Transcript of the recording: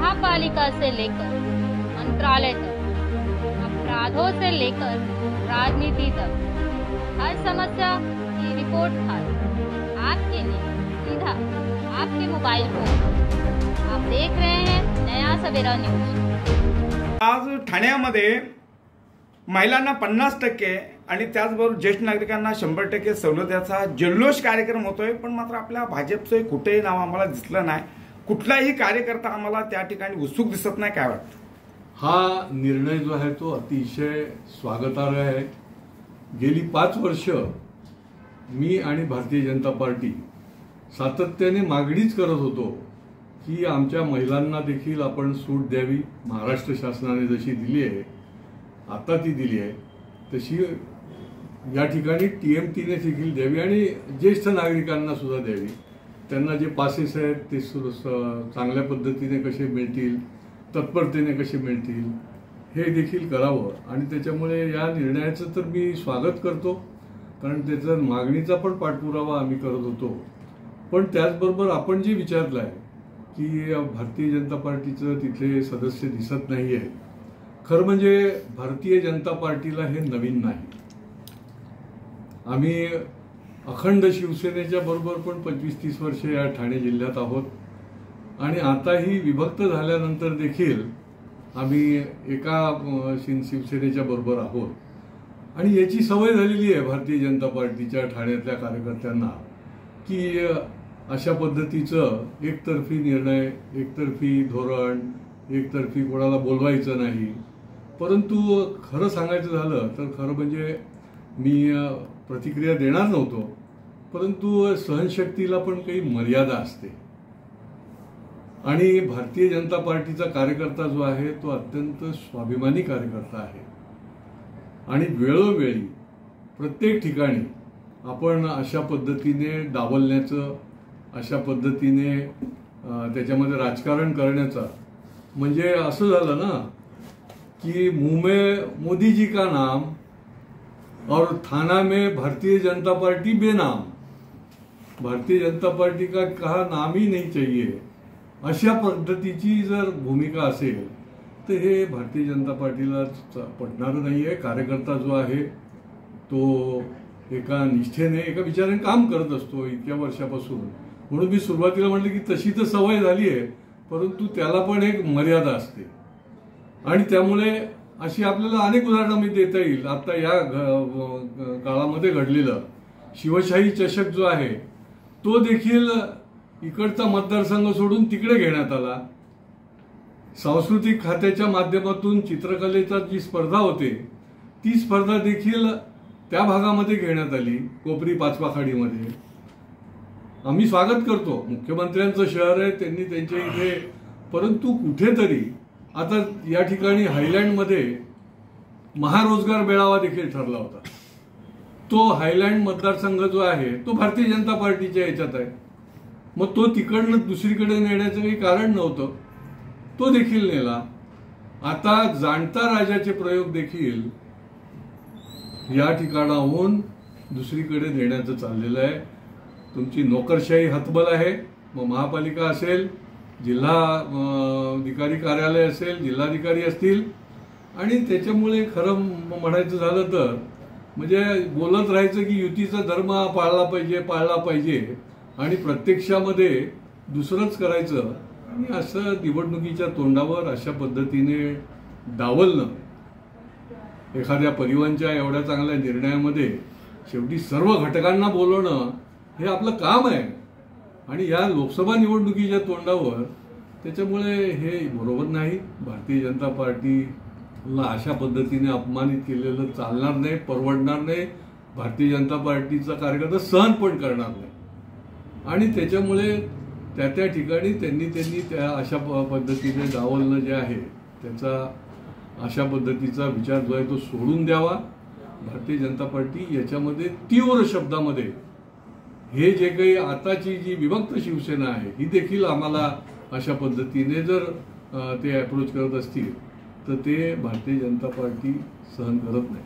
महापालिका से लेकर मंत्रालय तक, अपराधों से लेकर राजनीति तक, हर समस्या की रिपोर्ट कार्ड आपके लिए सीधा आपके मोबाइल फोन। आप देख रहे हैं नया सवेरा न्यूज। आज ठाण्यामध्ये महिलांना 50% आणि त्याचबरोबर ज्येष्ठ नागरिकांना 100% सवलतीचा जल्लोष कार्यक्रम होतोय, पण मात्र आपल्या भाजपचं कुठेही नाव आम्हाला दिसलं नाही। कुठलाही कार्यकर्ता आम्हाला त्या ठिकाणी उत्सुक दिसत नाही। काय वाटतं? हा निर्णय जो आहे तो अतिशय स्वागतार्ह आहे। गेली 5 वर्ष मी आणि भारतीय जनता पार्टी सातत्याने मागणीच करत होतो की आमच्या महिलांना देखील आपण सूट द्यावी। महाराष्ट्र शासनाने जशी दिली आहे, आता ती दिली आहे तशी या ठिकाणी टीएमटीने देखील द्यावी आणि ज्येष्ठ नागरिकांना सुद्धा द्यावी। त्यांना जे पासेस आहेत ते चांगल्या पद्धतीने कसे मिळतील, तत्परतेने कसे मिळतील हे देखील करावं। आणि त्याच्यामुळे या निर्णयाचं तर मी स्वागत करतो, कारण त्याचा मागणीचा पण पाठपुरावा आम्ही करत होतो। पण त्याचबरोबर आपण जे विचारलं आहे की भारतीय जनता पार्टीचं तिथले सदस्य दिसत नाही आहे। खरं म्हणजे भारतीय जनता पार्टीला हे नवीन नाही। आम्ही अखंड शिवसेनेच्या बरोबर पण 25-30 वर्षे या ठाणे जिल्ह्यात आहोत आणि आताही विभक्त झाल्यानंतर देखील आम्ही एका शिवसेनेच्या बरोबर आहोत। आणि याची सवय झालेली आहे भारतीय जनता पार्टीच्या ठाण्यातल्या कार्यकर्त्यांना की अशा पद्धतीचं एकतर्फी निर्णय, एकतर्फी धोरण, एकतर्फी कोणाला बोलवायचं नाही। परंतु खरं सांगायचं झालं तर खरं म्हणजे मी प्रतिक्रिया देणार नव्हतो, परंतु सहनशक्तीला पण काही मर्यादा असते आणि भारतीय जनता पार्टीचा कार्यकर्ता जो आहे तो अत्यंत स्वाभिमानी कार्यकर्ता आहे आणि वेळोवेळी प्रत्येक ठिकाणी आपण अशा पद्धतीने डावलण्याचं, अशा पद्धतीने त्याच्यामध्ये राजकारण करण्याचं, म्हणजे असं झालं ना कि मुंह में मोदी जी का नाम और थाना में भारतीय जनता पार्टी बेनाम, भारतीय जनता पार्टी का कहा नाम ही नहीं चाहिए, अशा पद्धतीची जर भूमिका असेल तर हे भारतीय जनता पार्टीला पटणार नाहीये। कार्यकर्ता जो आहे तो एका निष्ठेने, एका विचाराने काम करत असतो इतक्या वर्षापासून। म्हणून मी सुरुवातीला म्हटलं की तशी तर सवय झाली आहे, परंतु त्याला पण एक मर्यादा असते आणि त्यामुळे अशी आपल्याला अनेक उदाहरणं मी देता येईल। आता या काळामध्ये घडलेलं शिवशाही चषक जो आहे तो देखील इकडचा मतदारसंघ सोडून तिकडे घेण्यात आला। सांस्कृतिक खात्याच्या माध्यमातून चित्रकलेचा जी स्पर्धा होते ती स्पर्धा देखील त्या भागामध्ये घेण्यात आली, कोपरी पाचपाखाडीमध्ये। आम्ही स्वागत करतो, मुख्यमंत्र्यांचं शहर आहे, त्यांनी त्यांच्या इथे, परंतु कुठेतरी आता या ठिकाणी हायलँडमध्ये महारोजगार मेळावा देखील ठरला होता। तो हायलँड मतदारसंघ जो आहे तो भारतीय जनता पार्टीच्या याच्यात आहे, मग तो तिकडनं दुसरीकडे नेण्याचं काही कारण नव्हतं, तो देखील नेला। आता जाणता राजाचे प्रयोग देखील या ठिकाणाहून दुसरीकडे नेण्याचं चाललेलं आहे। तुमची नोकरशाही हतबल आहे, मग महापालिका असेल, जिल्हा अधिकारी कार्यालय असेल, जिल्हाधिकारी असतील, आणि त्याच्यामुळे खरं म्हणायचं झालं तर म्हणजे बोलत राहायचं की युतीचा धर्म पाळला पाहिजे आणि प्रत्यक्षामध्ये दुसरंच करायचं आणि असं निवडणुकीच्या तोंडावर अशा पद्धतीने डावलणं, एखाद्या परिवहनच्या एवढ्या चांगल्या निर्णयामध्ये शेवटी सर्व घटकांना बोलवणं हे आपलं काम आहे आणि या लोकसभा निवडणुकीच्या तोंडावर त्याच्यामुळे हे बरोबर नाही। भारतीय जनता पार्टीला अशा पद्धतीने अपमानित केलेलं चालणार नाही, परवडणार नाही। भारतीय जनता पार्टीचा कार्यकर्ता सहन पण करणार नाही आणि त्याच्यामुळे त्या ठिकाणी त्यांनी त्या अशा पद्धतीने डावलणं जे आहे त्याचा अशा पद्धतीचा विचार जो आहे तो सोडून द्यावा। भारतीय जनता पार्टी याच्यामध्ये तीव्र शब्दामध्ये हे जे काही आताची जी विभक्त शिवसेना आहे ही देखील आम्हाला अशा पद्धतीने जर ते अप्रोच करत असतील तर ते भारतीय जनता पार्टी सहन करत नाही।